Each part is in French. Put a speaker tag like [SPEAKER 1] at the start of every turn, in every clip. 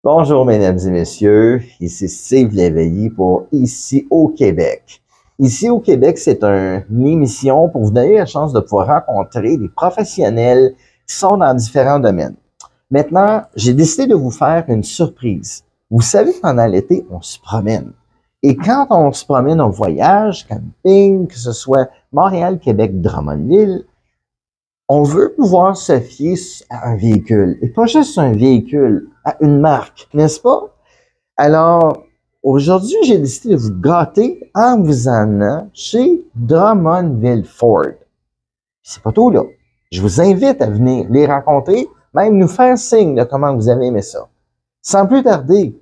[SPEAKER 1] Bonjour, mesdames et messieurs. Ici Steve Léveillé pour Ici au Québec. Ici au Québec, c'est une émission pour vous donner la chance de pouvoir rencontrer des professionnels qui sont dans différents domaines. Maintenant, j'ai décidé de vous faire une surprise. Vous savez, pendant l'été, on se promène. Et quand on se promène en voyage, camping, que ce soit Montréal, Québec, Drummondville, on veut pouvoir se fier à un véhicule. Et pas juste un véhicule, à une marque, n'est-ce pas? Alors, aujourd'hui, j'ai décidé de vous gâter en vous emmenant chez Drummondville Ford. C'est pas tout là. Je vous invite à venir les rencontrer, même nous faire signe de comment vous avez aimé ça. Sans plus tarder,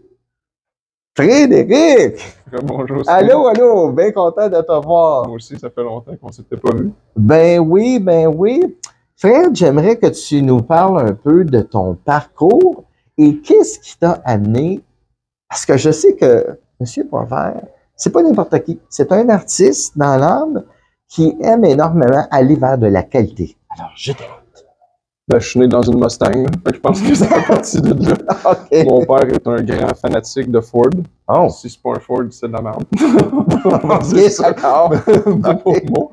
[SPEAKER 1] Frédéric!
[SPEAKER 2] Bonjour.
[SPEAKER 1] Allô, allô, bien content de te voir.
[SPEAKER 2] Moi aussi, ça fait longtemps qu'on ne s'était pas vu.
[SPEAKER 1] Ben oui, ben oui. Fred, j'aimerais que tu nous parles un peu de ton parcours et qu'est-ce qui t'a amené, parce que je sais que M. Poivert, c'est pas n'importe qui, c'est un artiste dans l'âme qui aime énormément aller vers de la qualité. Alors, je t'écoute.
[SPEAKER 2] Ben, je suis né dans une Mustang, là. Je pense que ça fait partie de là.
[SPEAKER 1] OK.
[SPEAKER 2] Mon père est un grand fanatique de Ford.
[SPEAKER 1] Oh.
[SPEAKER 2] Si c'est pas un Ford, c'est de la merde.
[SPEAKER 1] OK, d'accord.
[SPEAKER 2] Mot.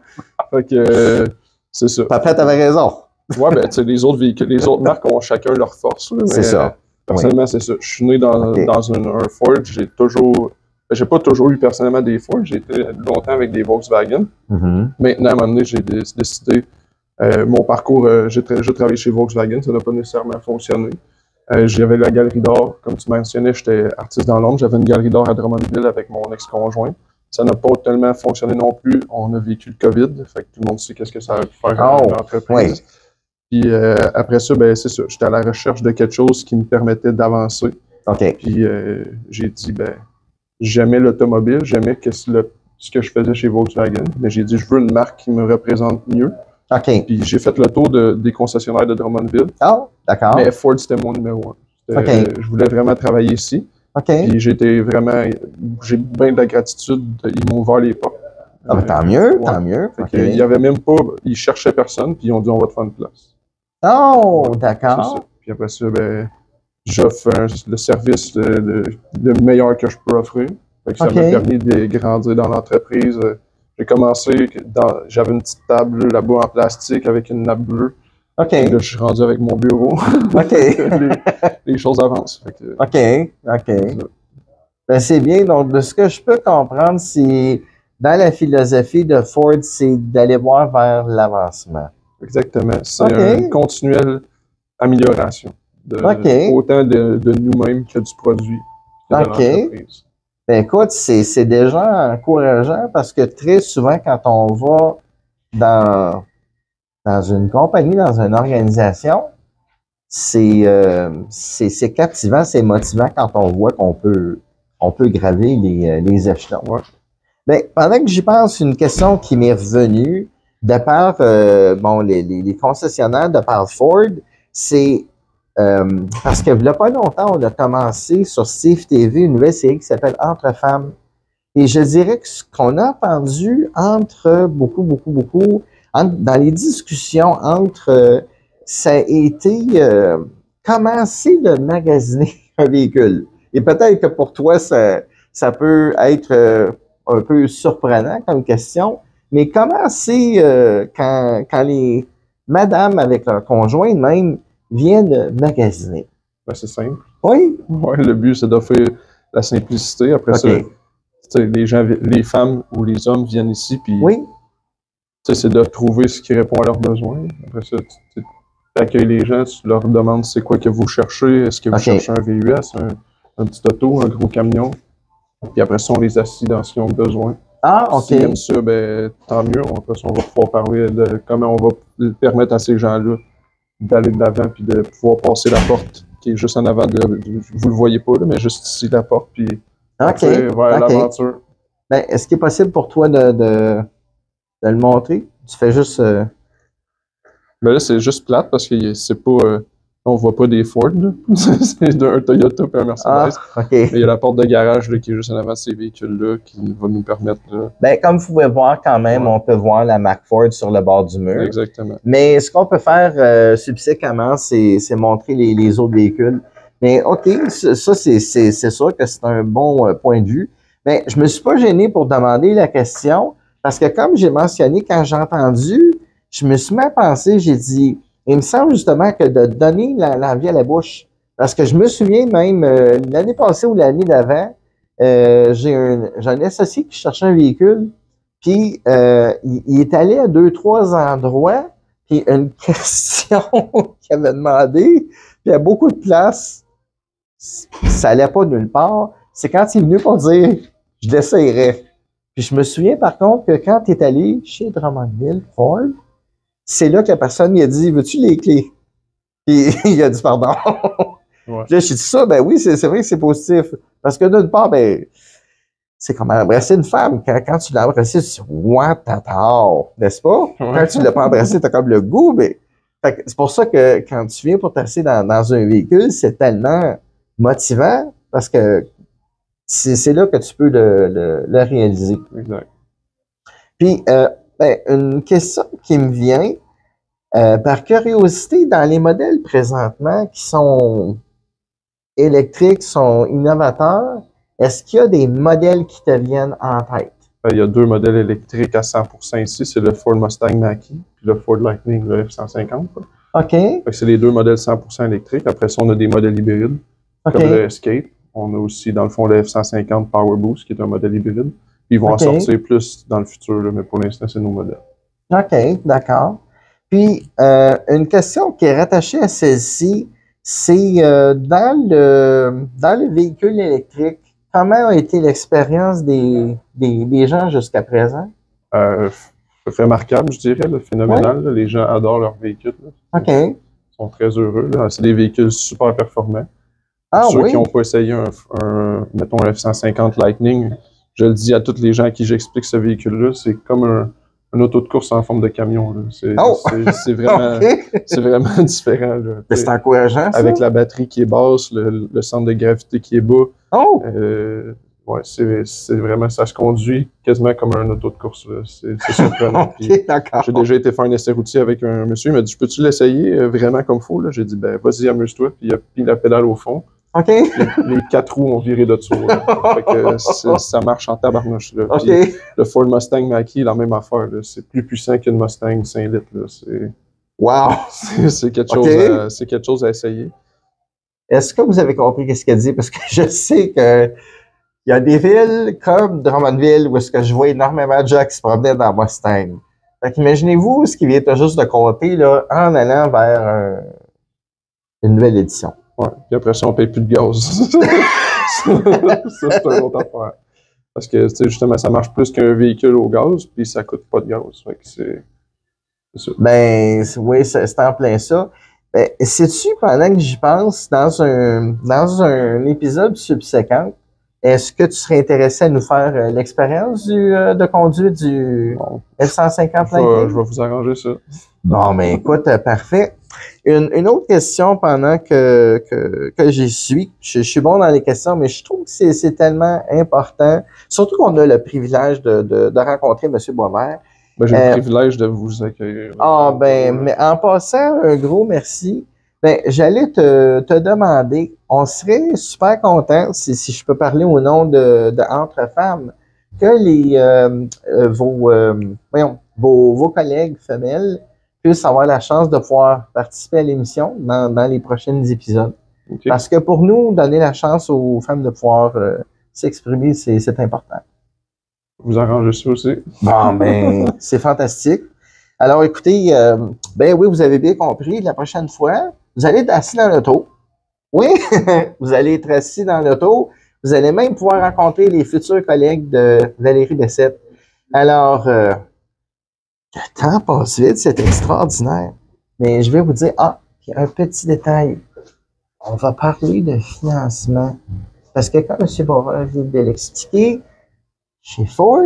[SPEAKER 2] Fait que, c'est ça.
[SPEAKER 1] Papa, t'avais raison.
[SPEAKER 2] Ouais, ben, tu sais, les autres véhicules, les autres marques ont chacun leur force, là.
[SPEAKER 1] C'est ça.
[SPEAKER 2] Personnellement, c'est ça. Je suis né dans un Ford. J'ai pas toujours eu personnellement des Ford. J'ai été longtemps avec des Volkswagen. Maintenant, à un moment donné, j'ai décidé. Mon parcours, j'ai travaillé chez Volkswagen, ça n'a pas nécessairement fonctionné. J'avais la Galerie d'Or, comme tu mentionnais, j'étais artiste dans l'ombre. J'avais une Galerie d'Or à Drummondville avec mon ex-conjoint. Ça n'a pas tellement fonctionné non plus. On a vécu le COVID, fait que tout le monde sait qu'est-ce que ça a pu faire dans l'entreprise. Puis après ça, ben c'est ça. J'étais à la recherche de quelque chose qui me permettait d'avancer.
[SPEAKER 1] OK.
[SPEAKER 2] Puis j'ai dit, ben, j'aimais l'automobile, j'aimais ce que je faisais chez Volkswagen, mais j'ai dit, je veux une marque qui me représente mieux.
[SPEAKER 1] OK.
[SPEAKER 2] Puis j'ai fait le tour des concessionnaires de Drummondville.
[SPEAKER 1] Oh, d'accord.
[SPEAKER 2] Mais Ford, c'était mon numéro 1. Je voulais vraiment travailler ici.
[SPEAKER 1] OK.
[SPEAKER 2] Puis j'ai bien de la gratitude. Ils m'ont ouvert les portes.
[SPEAKER 1] Ah, ben, tant mieux, tant mieux.
[SPEAKER 2] Okay. Il y avait même pas, ils cherchaient personne, puis ils ont dit, on va te faire une place.
[SPEAKER 1] Oh, d'accord.
[SPEAKER 2] Puis après ça, ben, j'offre le service le meilleur que je peux offrir. Fait que ça m'a permis de grandir dans l'entreprise. J'ai commencé, j'avais une petite table là-bas en plastique avec une nappe bleue.
[SPEAKER 1] OK.
[SPEAKER 2] Là, je suis rendu avec mon bureau.
[SPEAKER 1] OK.
[SPEAKER 2] les choses avancent. Fait que,
[SPEAKER 1] OK. Ben, c'est bien. Donc, de ce que je peux comprendre, c'est dans la philosophie de Ford, c'est d'aller voir vers l'avancement.
[SPEAKER 2] Exactement. C'est une continuelle amélioration. Autant de nous-mêmes que du produit de l'entreprise.
[SPEAKER 1] Ben écoute, c'est déjà encourageant parce que très souvent, quand on va dans une compagnie, dans une organisation, c'est captivant, c'est motivant quand on voit qu'on peut graver les échelons. Ouais. Ben, pendant que j'y pense, une question qui m'est revenue de par les concessionnaires, de par Ford, c'est parce que il n'y a pas longtemps, on a commencé sur Steve TV une nouvelle série qui s'appelle Entre femmes. Et je dirais que ce qu'on a entendu entre dans les discussions ça a été commencer de magasiner un véhicule. Et peut-être que pour toi, ça peut être un peu surprenant comme question, mais comment c'est quand les madames avec leur conjoint même viennent magasiner?
[SPEAKER 2] Ben, c'est simple.
[SPEAKER 1] Oui?
[SPEAKER 2] Ouais, le but, c'est d'offrir la simplicité. Après ça, les femmes ou les hommes viennent ici, puis c'est de trouver ce qui répond à leurs besoins. Après ça, tu accueilles les gens, tu leur demandes c'est quoi que vous cherchez. Est-ce que vous cherchez un VUS, un petit auto, un gros camion? Puis après ça, on les assit dans ce qu'ils ont besoin.
[SPEAKER 1] Ah, OK.
[SPEAKER 2] S'ils aiment ça, ben, tant mieux. Après ça, on va pouvoir parler de comment on va permettre à ces gens-là d'aller de l'avant puis de pouvoir passer la porte qui est juste en avant vous le voyez pas, là, mais juste ici, la porte, puis vers l'aventure.
[SPEAKER 1] Ben, est-ce qu'il est possible pour toi de le montrer? Tu fais juste...
[SPEAKER 2] Ben là, c'est juste plate parce que c'est pas... on voit pas des Ford, là. C'est un Toyota et un Mercedes.
[SPEAKER 1] Ah, OK.
[SPEAKER 2] Mais il y a la porte de garage là, qui est juste en avant de ces véhicules-là qui va nous permettre...
[SPEAKER 1] Ben, comme vous pouvez voir quand même, on peut voir la marque Ford sur le bord du mur.
[SPEAKER 2] Exactement.
[SPEAKER 1] Mais ce qu'on peut faire subséquemment, c'est montrer les autres véhicules. Mais OK, ça c'est sûr que c'est un bon point de vue. Mais je me suis pas gêné pour demander la question, parce que comme j'ai mentionné, quand j'ai entendu, je me suis mis à penser, j'ai dit, il me semble justement que de donner la vie à la bouche, parce que je me souviens même, l'année passée ou l'année d'avant, j'ai un associé qui cherchait un véhicule, puis il est allé à 2-3 endroits, puis une question qu'il avait demandé, puis à beaucoup de places, ça allait pas nulle part. C'est quand il est venu pour dire « je l'essayerais ». Puis je me souviens par contre que quand tu es allé chez Drummondville Ford, c'est là que la personne lui a dit « veux-tu les clés? » Puis il a dit « pardon ».
[SPEAKER 2] Ouais.
[SPEAKER 1] Là, j'ai dit ça, ben oui, c'est vrai que c'est positif. Parce que d'une part, ben, c'est comme embrasser une femme. Quand tu l'as embrassée, tu dis, what, t'attends, n'est-ce pas? Ouais. Quand tu l'as pas embrassée, t'as comme le goût, mais, c'est pour ça que quand tu viens pour t'asseoir dans un véhicule, c'est tellement motivant parce que c'est là que tu peux le réaliser.
[SPEAKER 2] Exact.
[SPEAKER 1] Puis, ben, une question qui me vient, par curiosité, dans les modèles présentement qui sont électriques, sont innovateurs, est-ce qu'il y a des modèles qui te viennent en tête?
[SPEAKER 2] Il y a 2 modèles électriques à 100% ici, c'est le Ford Mustang Mach-E puis le Ford Lightning, le F-150.
[SPEAKER 1] OK.
[SPEAKER 2] C'est les 2 modèles 100% électriques. Après ça, on a des modèles hybrides, comme le Escape. On a aussi, dans le fond, le F-150 Power Boost, qui est un modèle hybride. Puis ils vont en sortir plus dans le futur, là, mais pour l'instant, c'est nos modèles.
[SPEAKER 1] OK, d'accord. Puis, une question qui est rattachée à celle-ci, c'est dans le véhicule électrique, comment a été l'expérience des gens jusqu'à présent?
[SPEAKER 2] Remarquable, je dirais, là, phénoménal. Là. Les gens adorent leur véhicule. Là.
[SPEAKER 1] OK.
[SPEAKER 2] Ils sont très heureux. C'est des véhicules super performants.
[SPEAKER 1] Ah,
[SPEAKER 2] ceux
[SPEAKER 1] oui?
[SPEAKER 2] qui n'ont pas essayé mettons, un F-150 Lightning, je le dis à tous les gens à qui j'explique ce véhicule-là, c'est comme un auto de course en forme de camion. C'est vraiment, c'est vraiment différent.
[SPEAKER 1] C'est encourageant, ça?
[SPEAKER 2] Avec la batterie qui est basse, le centre de gravité qui est bas.
[SPEAKER 1] Oh!
[SPEAKER 2] Ouais, c'est vraiment, ça se conduit quasiment comme un auto de course. C'est surprenant.
[SPEAKER 1] OK, d'accord.
[SPEAKER 2] J'ai déjà été faire un essai routier avec un monsieur. Il m'a dit, peux-tu l'essayer vraiment comme il faut? J'ai dit, ben, vas-y, amuse-toi. Puis il a pris la pédale au fond.
[SPEAKER 1] OK.
[SPEAKER 2] Les 4 roues ont viré de dessous. Fait que ça marche en tabarnouche. Là.
[SPEAKER 1] OK.
[SPEAKER 2] Puis le Ford Mustang Mach-E, la même affaire. C'est plus puissant qu'une Mustang 5 litres. Là.
[SPEAKER 1] Wow!
[SPEAKER 2] C'est quelque chose à essayer.
[SPEAKER 1] Est-ce que vous avez compris ce qu'il dit? Parce que je sais que il y a des villes comme Drummondville où est-ce que je vois énormément de gens qui se promenaient dans Mustang. Fait qu'imaginez-vous ce qui vient tout juste de compter là, en allant vers une nouvelle édition.
[SPEAKER 2] Ouais. Puis après ça, on paye plus de gaz. ça, c'est une autre affaire. Parce que, tu sais, justement, ça marche plus qu'un véhicule au gaz, puis ça coûte pas de gaz. Fait que c'est ça.
[SPEAKER 1] Ben, oui, c'est en plein ça. Ben, sais-tu, pendant que j'y pense, dans un épisode subséquent, est-ce que tu serais intéressé à nous faire l'expérience de conduite du F-150 Lightning?
[SPEAKER 2] Je vais vous arranger ça.
[SPEAKER 1] Bon, ben écoute, parfait. Une autre question pendant que j'y suis. Je suis bon dans les questions, mais je trouve que c'est tellement important. Surtout qu'on a le privilège de rencontrer M. Boisvert.
[SPEAKER 2] Ben, j'ai le privilège de vous accueillir.
[SPEAKER 1] Ah, ben, mais en passant, un gros merci. Ben, j'allais te demander, on serait super content, si je peux parler au nom de Entre Femmes, que vos collègues femelles puissent avoir la chance de pouvoir participer à l'émission dans les prochains épisodes.
[SPEAKER 2] Okay.
[SPEAKER 1] Parce que pour nous, donner la chance aux femmes de pouvoir s'exprimer, c'est important.
[SPEAKER 2] Vous arrangez ça aussi.
[SPEAKER 1] Bon, ben, c'est fantastique. Alors, écoutez, ben oui, vous avez bien compris, la prochaine fois, vous allez être assis dans l'auto. Oui, vous allez être assis dans l'auto. Vous allez même pouvoir rencontrer les futurs collègues de Valérie Bessette. Alors, le temps passe vite, c'est extraordinaire. Mais je vais vous dire, puis un petit détail. On va parler de financement. Parce que comme M. Boisvert vient de l'expliquer, chez Ford,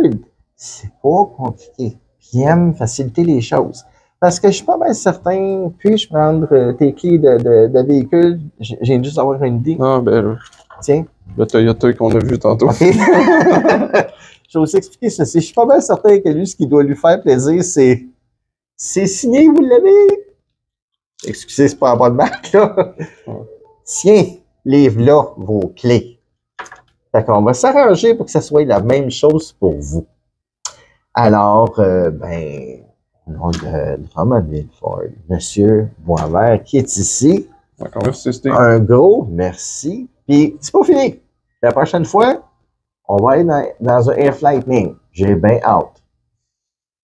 [SPEAKER 1] c'est pas compliqué. Puis ils aiment faciliter les choses. Parce que je suis pas mal certain, puis-je prendre tes clés de véhicule? J'ai juste avoir une idée.
[SPEAKER 2] Ah, ben,
[SPEAKER 1] tiens.
[SPEAKER 2] Le Toyota qu'on a vu tantôt.
[SPEAKER 1] Okay. Je vais aussi expliquer ceci. Je suis pas mal certain que lui, ce qui doit lui faire plaisir, c'est signé, vous l'avez? Excusez, c'est pas en bonne marque, là.
[SPEAKER 2] Ouais.
[SPEAKER 1] Tiens, livre-là vos clés. Fait qu'on va s'arranger pour que ça soit la même chose pour vous. Alors, au nom de Drummondville Ford, Monsieur Boisvert, qui est ici.
[SPEAKER 2] D'accord, merci, Steve.
[SPEAKER 1] Un gros merci. Puis, c'est pas fini. La prochaine fois, on va aller dans un Air Lightning. J'ai bien hâte.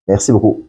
[SPEAKER 1] Merci beaucoup.